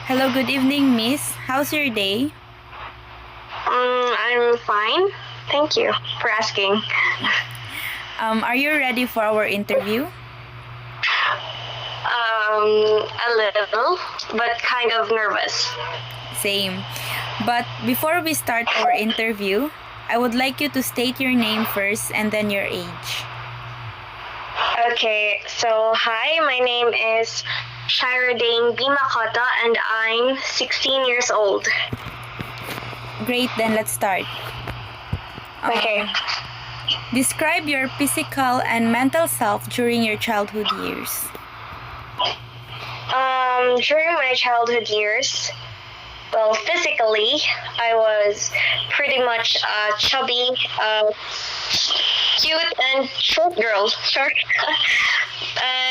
Hello, good evening, Miss. How's your day? I'm fine. Thank you for asking. Are you ready for our interview? A little, but kind of nervous. Same. But before we start our interview, I would like you to state your name first and then your age. Okay, so hi, my name is Shiradane Bimakota and I'm 16 years old. Great, then let's start. Okay. Describe your physical and mental self during your childhood years. During my childhood years, well, physically, I was pretty much a chubby, cute and short girl. Short.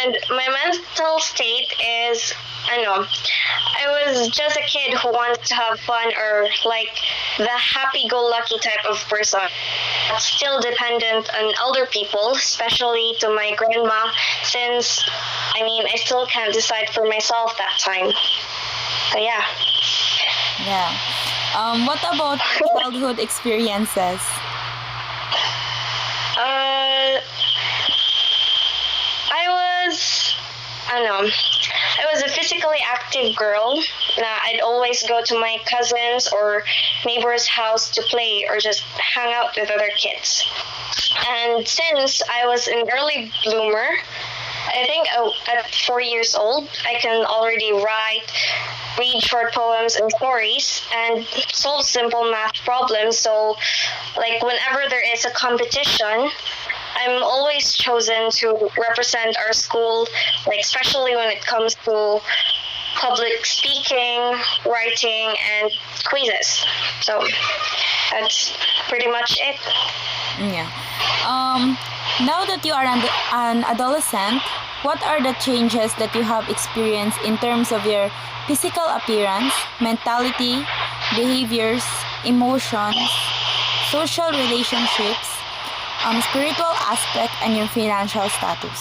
And my mental state is, I know, I was just a kid who wanted to have fun or like the happy-go-lucky type of person. Still dependent on elder people, especially to my grandma, since, I still can't decide for myself that time. So yeah. Yeah. What about your childhood experiences? I was a physically active girl. I'd always go to my cousins or neighbor's house to play or just hang out with other kids. And since I was an early bloomer, I think at 4 years old, I can already write, read short poems and stories, and solve simple math problems. So, like, whenever there is a competition, I'm always chosen to represent our school, like, especially when it comes to public speaking, writing, and quizzes. So, that's pretty much it. Yeah. Now that you are an adolescent, what are the changes that you have experienced in terms of your physical appearance, mentality, behaviors, emotions, social relationships, spiritual aspect, and your financial status?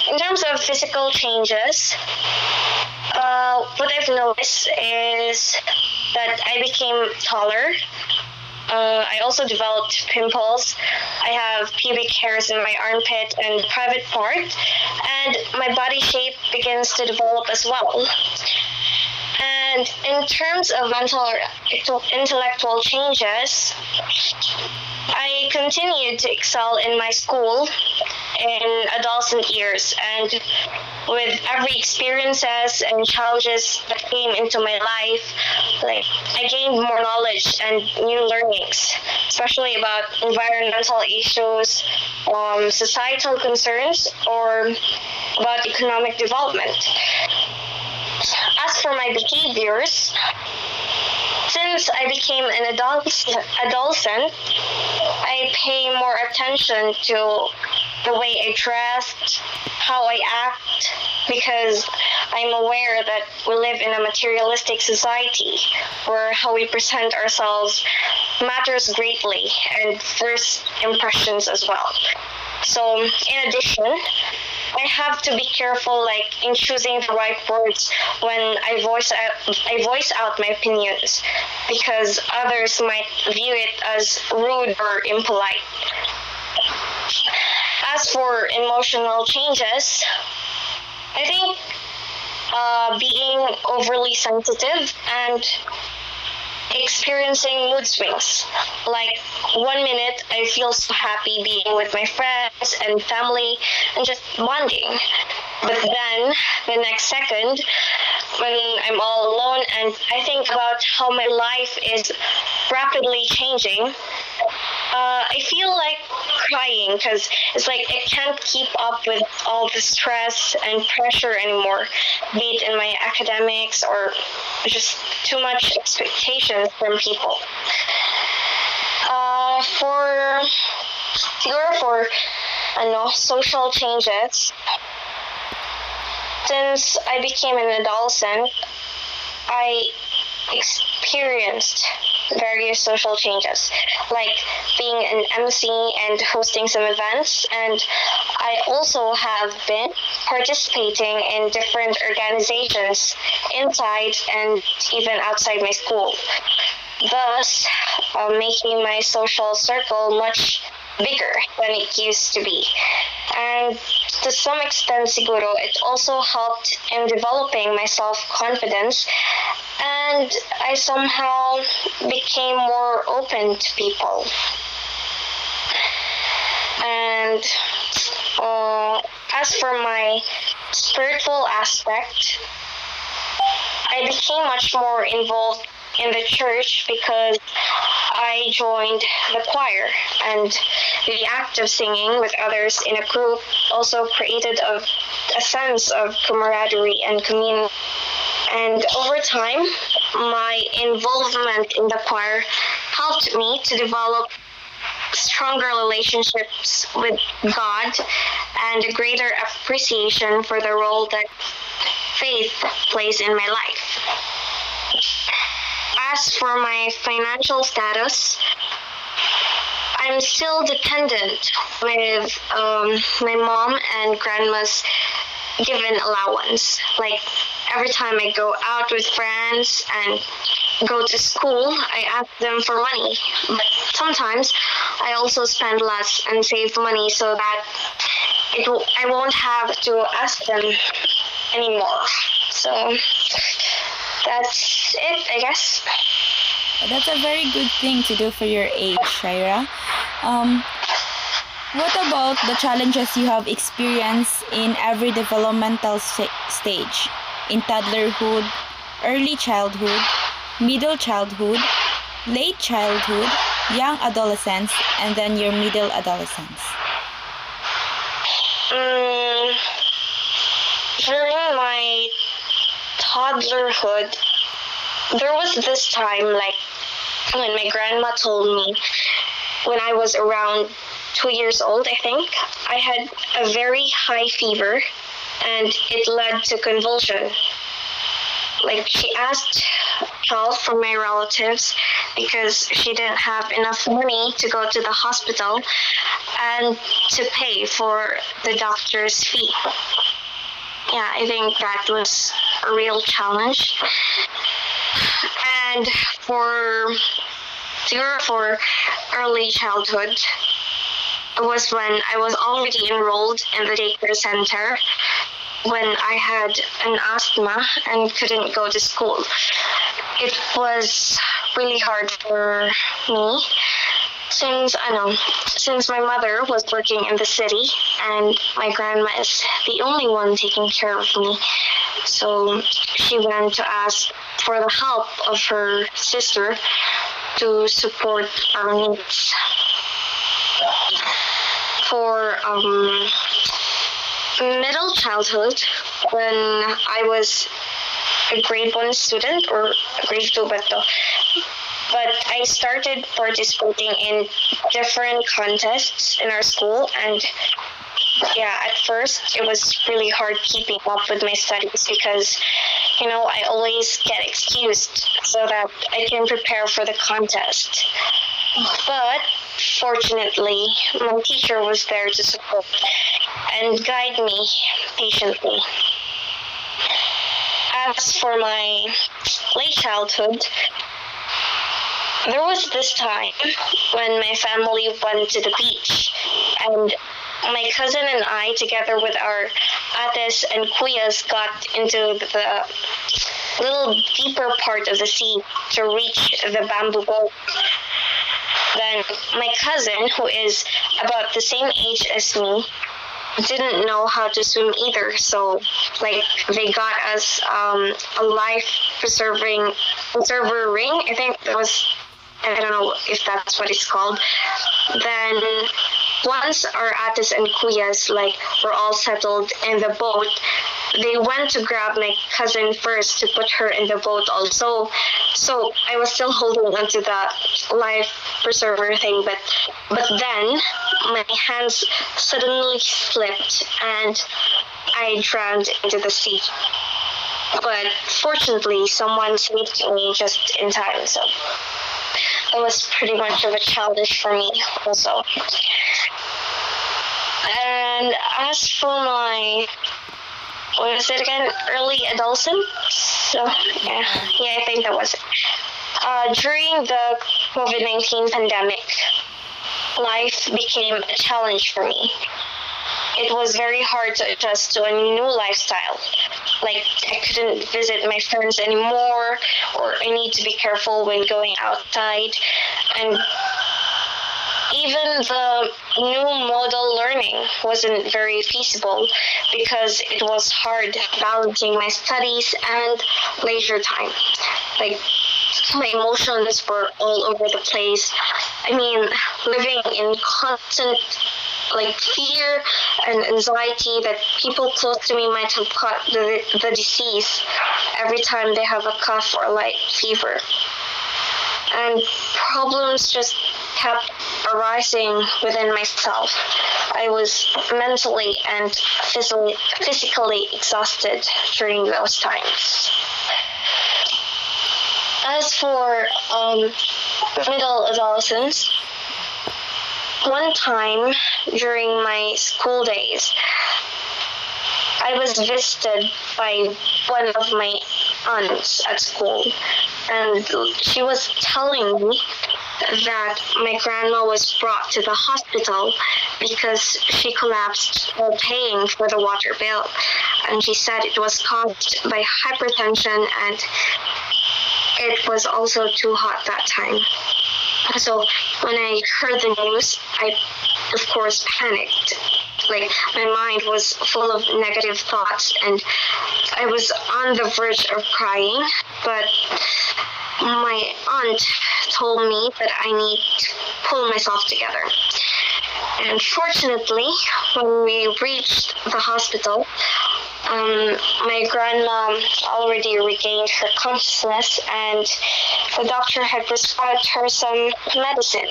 In terms of physical changes, what I've noticed is that I became taller. I also developed pimples. I have pubic hairs in my armpit and private part, and my body shape begins to develop as well. And in terms of mental or intellectual changes, I continued to excel in my school in adolescent years, and with every experiences and challenges that came into my life, like I gained more knowledge and new learnings, especially about environmental issues, societal concerns, or about economic development. As for my behaviors, since I became an adolescent, I pay more attention to the way I dress, how I act, because I'm aware that we live in a materialistic society where how we present ourselves matters greatly, and first impressions as well. So, in addition, I have to be careful, like in choosing the right words when I voice out my opinions, because others might view it as rude or impolite. As for emotional changes, I think being overly sensitive and experiencing mood swings. Like 1 minute I feel so happy being with my friends and family and just bonding. But then the next second, when I'm all alone and I think about how my life is rapidly changing, I feel like crying because it's like I can't keep up with all the stress and pressure anymore, be it in my academics or just too much expectations from people. For social changes, since I became an adolescent, I experienced various social changes, like being an MC and hosting some events, and I also have been participating in different organizations inside and even outside my school, thus making my social circle much bigger than it used to be. And to some extent, siguro, it also helped in developing my self-confidence, and I somehow became more open to people. And as for my spiritual aspect, I became much more involved in the church because I joined the choir, and the act of singing with others in a group also created a sense of camaraderie and community. And over time, my involvement in the choir helped me to develop stronger relationships with God and a greater appreciation for the role that faith plays in my life. As for my financial status, I'm still dependent with my mom and grandma's given allowance. Like every time I go out with friends and go to school, I ask them for money. But sometimes I also spend less and save money so that I won't have to ask them anymore. So that's it, I guess. That's a very good thing to do for your age, Shaira. What about the challenges you have experienced in every developmental stage? In toddlerhood, early childhood, middle childhood, late childhood, young adolescence, and then your middle adolescence? During my toddlerhood, there was this time, like, when my grandma told me when I was around 2 years old, I think, I had a very high fever and it led to convulsion. Like, she asked help from my relatives because she didn't have enough money to go to the hospital and to pay for the doctor's fee. Yeah, I think that was a real challenge. And for early childhood, it was when I was already enrolled in the daycare center when I had an asthma and couldn't go to school. It was really hard for me since my mother was working in the city and my grandma is the only one taking care of me. So she went to ask for the help of her sister to support our needs. For middle childhood, when I was a grade 1 student or grade 2 but I started participating in different contests in our school, and yeah, at first it was really hard keeping up with my studies because, I always get excused so that I can prepare for the contest. But fortunately, my teacher was there to support and guide me patiently. As for my late childhood, there was this time when my family went to the beach, and my cousin and I, together with our ates and kuyas, got into the little deeper part of the sea to reach the bamboo boat. Then my cousin, who is about the same age as me, didn't know how to swim either, so they got us a life preserver ring. I think it was, I don't know if that's what it's called. Then once our ates and kuyas were all settled in the boat, they went to grab my cousin first to put her in the boat also. So I was still holding onto that life preserver thing, but then my hands suddenly slipped and I drowned into the sea. But fortunately, someone saved me just in time, so it was pretty much of a challenge for me also. And as for my, what was it again? Early adolescence. So yeah, I think that was it. During the COVID-19 pandemic, life became a challenge for me. It was very hard to adjust to a new lifestyle. Like, I couldn't visit my friends anymore, or I need to be careful when going outside. And even the new model learning wasn't very feasible because it was hard balancing my studies and leisure time. Like, my emotions were all over the place. I mean, living in constant fear and anxiety that people close to me might have caught the disease every time they have a cough or light fever. And problems just kept arising within myself. I was mentally and physically exhausted during those times. As for middle adolescence, one time during my school days, I was visited by one of my aunts at school, and she was telling me that my grandma was brought to the hospital because she collapsed while paying for the water bill, and she said it was caused by hypertension, and it was also too hot that time. So when I heard the news, I, of course, panicked. Like, my mind was full of negative thoughts, and I was on the verge of crying, but my aunt told me that I need to pull myself together. And fortunately, when we reached the hospital, my grandma already regained her consciousness, and the doctor had prescribed her some medicine.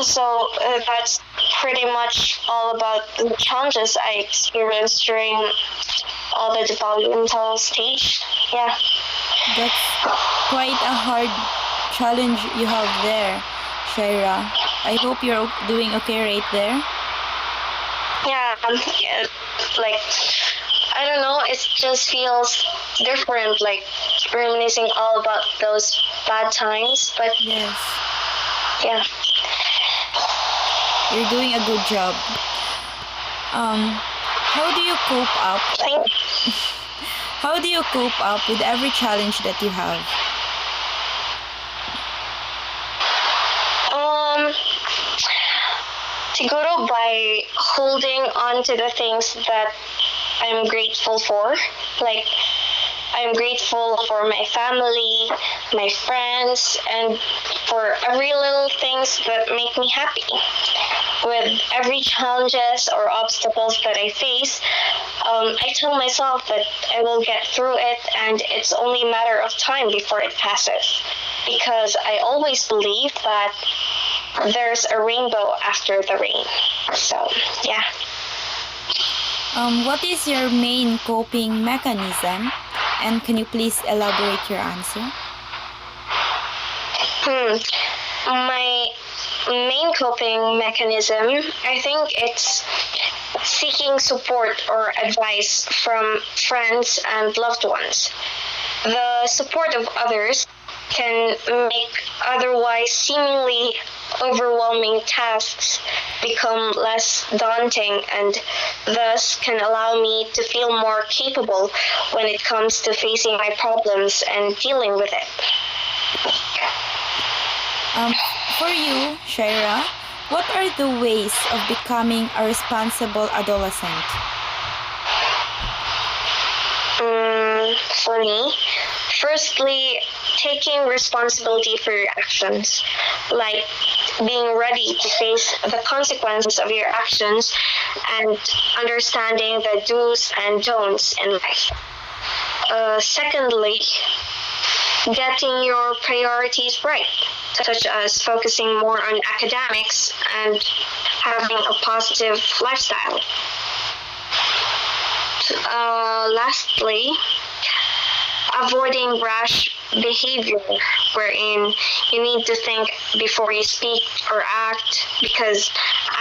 So that's pretty much all about the challenges I experienced during all the developmental stage. Yeah. That's quite a hard challenge you have there, Shaira. I hope you're doing okay right there. Yeah, like, I don't know, it just feels different, like reminiscing all about those bad times, but Yes, yeah. you're doing a good job. How do you cope up? Thank How do you cope up with every challenge that you have? Siguro by holding on to the things that I'm grateful for. Like, I'm grateful for my family, my friends, and for every little things that make me happy. With every challenges or obstacles that I face, I tell myself that I will get through it, and it's only a matter of time before it passes. Because I always believe that there's a rainbow after the rain. So, yeah. What is your main coping mechanism? And can you please elaborate your answer? My main coping mechanism, I think it's seeking support or advice from friends and loved ones. The support of others can make otherwise seemingly overwhelming tasks become less daunting, and thus can allow me to feel more capable when it comes to facing my problems and dealing with it. For you, Shaira, what are the ways of becoming a responsible adolescent? For me, firstly, taking responsibility for your actions, like being ready to face the consequences of your actions and understanding the do's and don'ts in life. Secondly, getting your priorities right, such as focusing more on academics and having a positive lifestyle. Lastly, avoiding rash behavior, wherein you need to think before you speak or act, because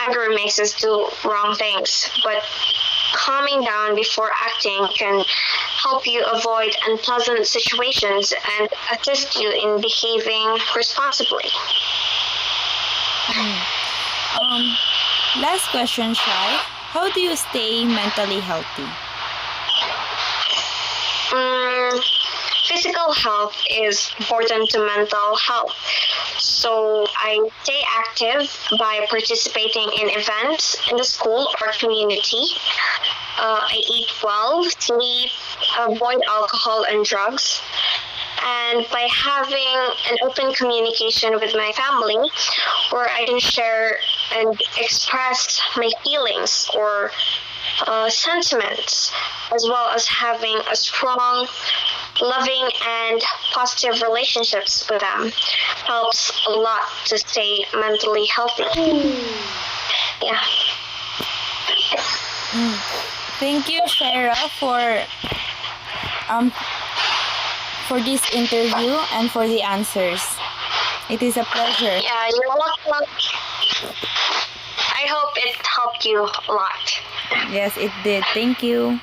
anger makes us do wrong things, but calming down before acting can help you avoid unpleasant situations and assist you in behaving responsibly. Last question, Shai. How do you stay mentally healthy? Physical health is important to mental health. So I stay active by participating in events in the school or community. I eat well, sleep, avoid alcohol and drugs. And by having an open communication with my family, where I can share and express my feelings or sentiments, as well as having a strong, loving, and positive relationships with them, helps a lot to stay mentally healthy. Yeah. Thank you, Shara, for this interview and for the answers. It is a pleasure. Yeah, you're welcome. I hope it helped you a lot. Yes, it did. Thank you.